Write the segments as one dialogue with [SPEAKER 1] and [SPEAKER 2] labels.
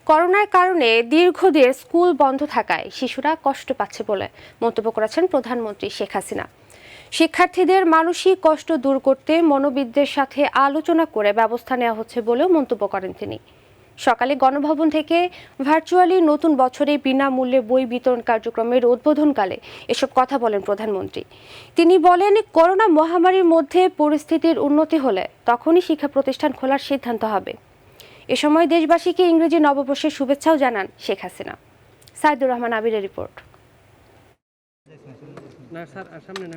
[SPEAKER 1] করোনার কারণে দীর্ঘদিন স্কুল বন্ধ থাকায় শিশুরা কষ্ট পাচ্ছে বলে মন্তব্য করেছেন প্রধানমন্ত্রী শেখ হাসিনা। শিক্ষার্থীদের মানসিক কষ্ট দূর করতে মনোবিদদের সাথে আলোচনা করে ব্যবস্থা নেওয়া হচ্ছে বলেও মন্তব্য করেন তিনি। সকালে গণভবন থেকে ভার্চুয়ালি নতুন বছরে বিনামূল্যে বই বিতরণ কার্যক্রমের উদ্বোধনকালে এসব কথা বলেন প্রধানমন্ত্রী। তিনি বলেন, করোনা মহামারীর মধ্যে পরিস্থিতির উন্নতি হলে তখনই শিক্ষা প্রতিষ্ঠান খোলার সিদ্ধান্ত হবে। এ সময় দেশবাসীকে ইংরেজি নববর্ষের শুভেচ্ছাও জানান শেখ হাসিনা। সাইদুর রহমান আবিরের রিপোর্ট।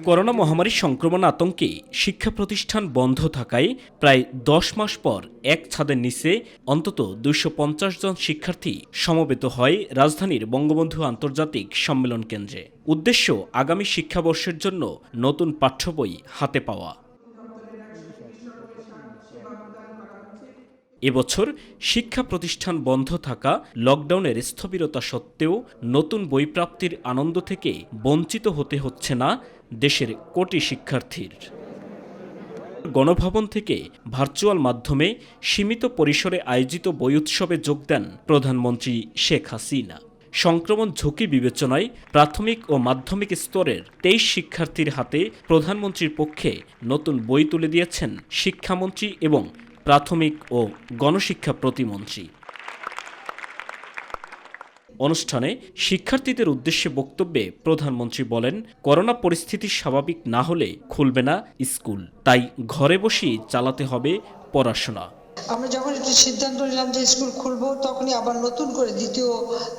[SPEAKER 2] করোনা মহামারীর সংক্রমণ আতঙ্কে শিক্ষা প্রতিষ্ঠান বন্ধ থাকায় প্রায় 10 মাস পর এক ছাদের নিচে অন্তত 250 জন শিক্ষার্থী সমবেত হয় রাজধানীর বঙ্গবন্ধু আন্তর্জাতিক সম্মেলন কেন্দ্রে। উদ্দেশ্য আগামী শিক্ষাবর্ষের জন্য নতুন পাঠ্য বই হাতে পাওয়া। এবছর শিক্ষা প্রতিষ্ঠান বন্ধ থাকা, লকডাউনের স্থবিরতা সত্ত্বেও নতুন বই প্রাপ্তির আনন্দ থেকে বঞ্চিত হতে হচ্ছে না দেশের কোটি শিক্ষার্থীর। গণভবন থেকে ভার্চুয়াল মাধ্যমে সীমিত পরিসরে আয়োজিত বই উৎসবে যোগ দেন প্রধানমন্ত্রী শেখ হাসিনা। সংক্রমণ ঝুঁকি বিবেচনায় প্রাথমিক ও মাধ্যমিক স্তরের 23 শিক্ষার্থীর হাতে প্রধানমন্ত্রীর পক্ষে নতুন বই তুলে দিয়েছেন শিক্ষামন্ত্রী এবং প্রাথমিক ও গণশিক্ষা প্রতিমন্ত্রী। অনুষ্ঠানে শিক্ষার্থীদের উদ্দেশ্যে বক্তব্যে প্রধানমন্ত্রী বলেন, করোনা পরিস্থিতি স্বাভাবিক না হলে খুলবে না স্কুল, তাই ঘরে বসেই চালাতে হবে পড়াশোনা।
[SPEAKER 3] আমরা যখন একটি সিদ্ধান্ত নিলাম যে স্কুল খুলবো, তখনই আবার নতুন করে দ্বিতীয়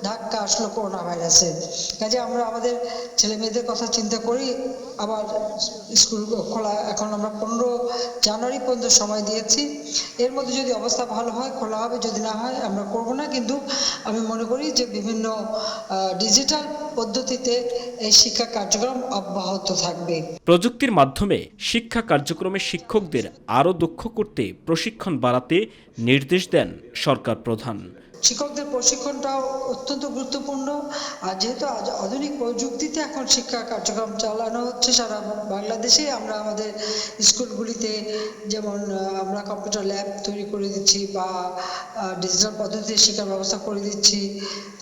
[SPEAKER 3] ধাক্কা আসলো করোনা ভাইরাসের। কাজে আমরা আমাদের ছেলে মেয়েদের কথা চিন্তা করি আবার স্কুল খোলা। এখন আমরা 15 জানুয়ারি পর্যন্ত সময় দিয়েছি। এর মধ্যে যদি অবস্থা ভালো হয় খোলা হবে, যদি না হয় আমরা করব না। কিন্তু আমি মনে করি যে বিভিন্ন ডিজিটাল পদ্ধতিতে এই শিক্ষা কার্যক্রম অব্যাহত থাকবে।
[SPEAKER 2] প্রযুক্তির মাধ্যমে শিক্ষা কার্যক্রমে শিক্ষকদের আরও দক্ষ করতে প্রশিক্ষণ বাড়াতে নির্দেশ দেন সরকার প্রধান।
[SPEAKER 3] শিক্ষকদের প্রশিক্ষণটাও অত্যন্ত গুরুত্বপূর্ণ। আর যেহেতু আধুনিক প্রযুক্তিতে এখন শিক্ষা কার্যক্রম চালানো হচ্ছে সারা বাংলাদেশে, আমরা আমাদের স্কুলগুলিতে যেমন আমরা কম্পিউটার ল্যাব তৈরি করে দিচ্ছি বা ডিজিটাল পদ্ধতিতে শিক্ষার ব্যবস্থা করে দিচ্ছি।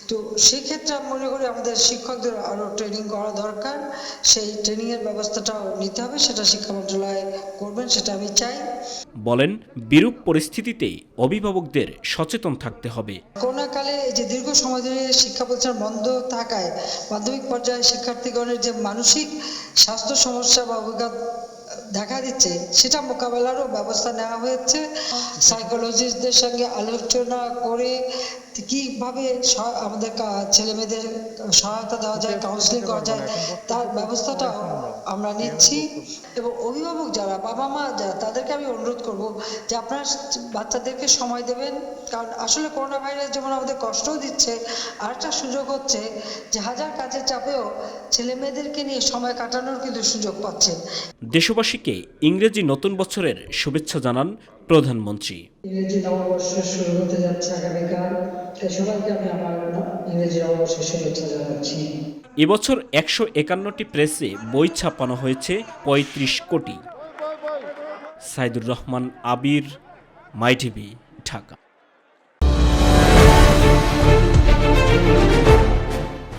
[SPEAKER 3] তো সেক্ষেত্রে আমি মনে করি আমাদের শিক্ষকদের আরও ট্রেনিং করা দরকার। সেই ট্রেনিংয়ের ব্যবস্থাটাও নিতে হবে, সেটা শিক্ষা মন্ত্রণালয় করবেন, সেটা আমি চাই।
[SPEAKER 2] বলেন, বিরূপ পরিস্থিতিতে অভিভাবকদের সচেতন থাকতে হবে।
[SPEAKER 3] করোনাকালে এই যে দীর্ঘ সময় ধরে শিক্ষা প্রতিষ্ঠান বন্ধ থাকায় মাধ্যমিক পর্যায়ে শিক্ষার্থীগণের যে মানসিক স্বাস্থ্য সমস্যা বা অভিজ্ঞতা দেখা দিচ্ছে, সেটা মোকাবেলারও ব্যবস্থা নেওয়া হয়েছে। সাইকোলজিস্টদের সঙ্গে আলোচনা করে কিভাবে আমাদের ছেলে মেয়েদের সহায়তা দেওয়া যায়, কাউন্সিলিং করা যায়, তার ব্যবস্থাটাও আমরা নিচ্ছি। এবং অভিভাবক যারা, বাবা মা যারা, তাদেরকে আমি অনুরোধ করব যে আপনারা বাচ্চাদেরকে সময় দেবেন। কারণ আসলে করোনা ভাইরাস যেমন আমাদের কষ্টও দিচ্ছে, আরেকটা সুযোগ হচ্ছে যে হাজার কাজের চাপেও ছেলে মেয়েদেরকে নিয়ে সময় কাটানোর কিন্তু সুযোগ পাচ্ছেন।
[SPEAKER 2] দেশবাসীকে ইংরেজি নতুন বছরের শুভেচ্ছা জানান প্রধানমন্ত্রী।
[SPEAKER 3] ইংরেজি নববর্ষ শুরু হতে যাচ্ছে আগামীকাল, তাই সবাইকে আমি আমার ইংরেজি নববর্ষের শুভেচ্ছা জানাচ্ছি।
[SPEAKER 2] এবছর 151টি প্রেসে বই ছাপানো হয়েছে 35 কোটি। সাইদুর রহমান আবির, মাই টিভি, ঢাকা।